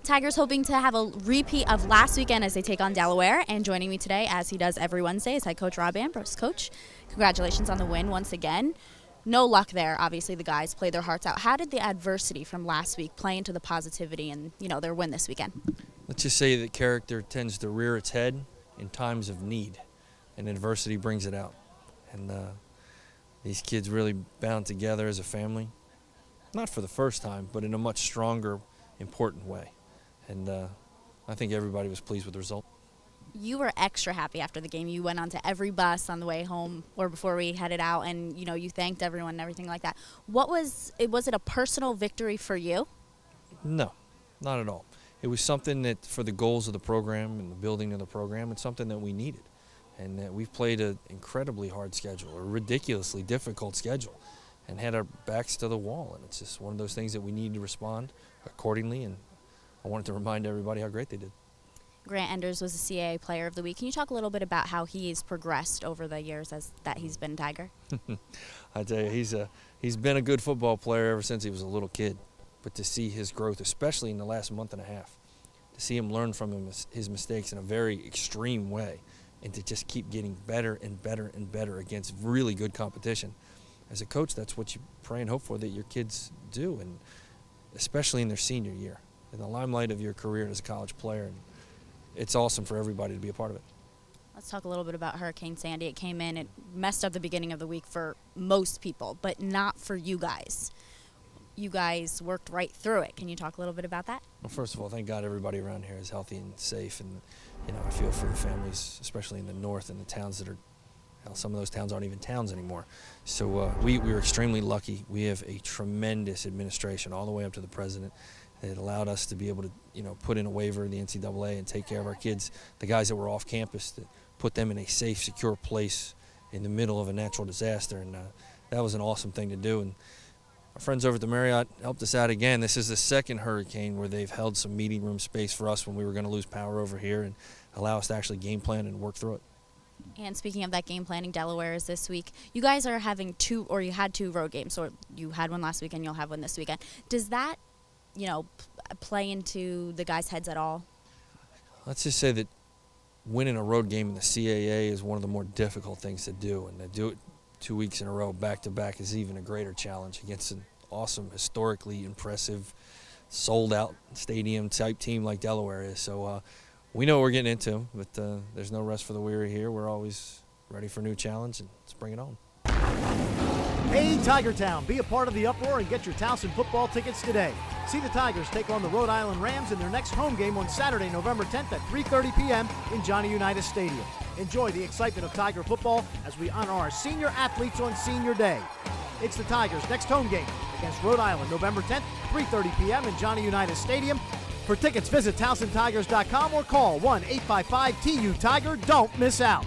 Tigers hoping to have a repeat of last weekend as they take on Delaware. And joining me today, as he does every Wednesday, is head coach Rob Ambrose. Coach, congratulations on the win once again. No luck there. Obviously, the guys played their hearts out. How did the adversity from last week play into the positivity and, their win this weekend? Let's just say that character tends to rear its head in times of need, and adversity brings it out. And these kids really bound together as a family, not for the first time, but in a much stronger, important way. And I think everybody was pleased with the result. You were extra happy after the game. You went on to every bus on the way home or before we headed out, and you thanked everyone and everything like that. Was it a personal victory for you? No, not at all. It was something that, for the goals of the program and the building of the program, it's something that we needed. And that we've played an incredibly hard schedule, a ridiculously difficult schedule, and had our backs to the wall. And it's just one of those things that we need to respond accordingly. And I wanted to remind everybody how great they did. Grant Enders was the CAA Player of the Week. Can you talk a little bit about how he's progressed over the years that he's been Tiger? I tell you, he's been a good football player ever since he was a little kid. But to see his growth, especially in the last month and a half, to see him learn from his mistakes in a very extreme way, and to just keep getting better and better and better against really good competition. As a coach, that's what you pray and hope for that your kids do, and especially in their senior year, in the limelight of your career as a college player. And it's awesome for everybody to be a part of it. Let's talk a little bit about Hurricane Sandy. It came in, it messed up the beginning of the week for most people, but not for you guys. You guys worked right through it. Can you talk a little bit about that? Well, first of all, thank God everybody around here is healthy and safe, and I feel for the families, especially in the north and the towns that are, some of those towns aren't even towns anymore. So we were extremely lucky. We have a tremendous administration all the way up to the president that allowed us to be able to, put in a waiver in the NCAA and take care of our kids, the guys that were off campus, to put them in a safe, secure place in the middle of a natural disaster. And that was an awesome thing to do. And our friends over at the Marriott helped us out again. This is the second hurricane where they've held some meeting room space for us when we were going to lose power over here, and allow us to actually game plan and work through it. And speaking of that game planning, Delaware is this week. You guys are having you had two road games, or you had one last weekend, you'll have one this weekend. Does that, play into the guys' heads at all? Let's just say that winning a road game in the CAA is one of the more difficult things to do, and to do it 2 weeks in a row back-to-back is even a greater challenge against an awesome, historically impressive, sold-out stadium-type team like Delaware is. So we know what we're getting into, but there's no rest for the weary here. We're always ready for a new challenge, and let's bring it on. Hey, Tiger Town, be a part of the uproar and get your Towson football tickets today. See the Tigers take on the Rhode Island Rams in their next home game on Saturday, November 10th at 3:30 p.m. in Johnny Unitas Stadium. Enjoy the excitement of Tiger football as we honor our senior athletes on Senior Day. It's the Tigers' next home game against Rhode Island, November 10th, 3:30 p.m. in Johnny Unitas Stadium. For tickets, visit TowsonTigers.com or call 1-855-TU-TIGER. Don't miss out.